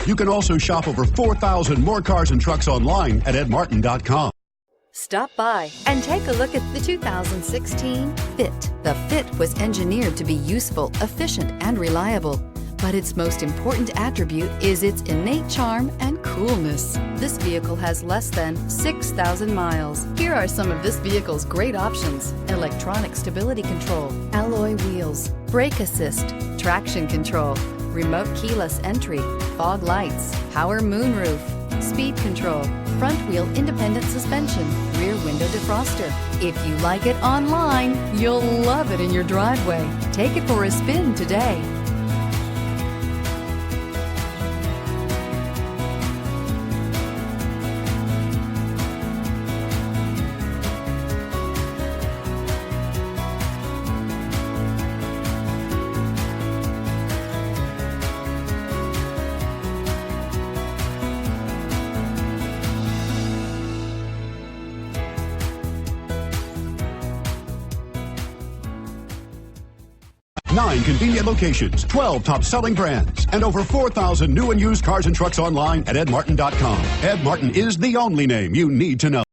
You can also shop over 4,000 more cars and trucks online at edmartin.com. Stop by and take a look at the 2016 Fit. The Fit was engineered to be useful, efficient, and reliable. But its most important attribute is its innate charm and coolness. This vehicle has less than 6,000 miles. Here are some of this vehicle's great options: electronic stability control, alloy wheels, brake assist, traction control, remote keyless entry, fog lights, power moonroof, speed control, front wheel independent suspension, rear window defroster. If you like it online, you'll love it in your driveway. Take it for a spin today. Nine convenient locations, 12 top-selling brands, and over 4,000 new and used cars and trucks online at edmartin.com. Ed Martin is the only name you need to know.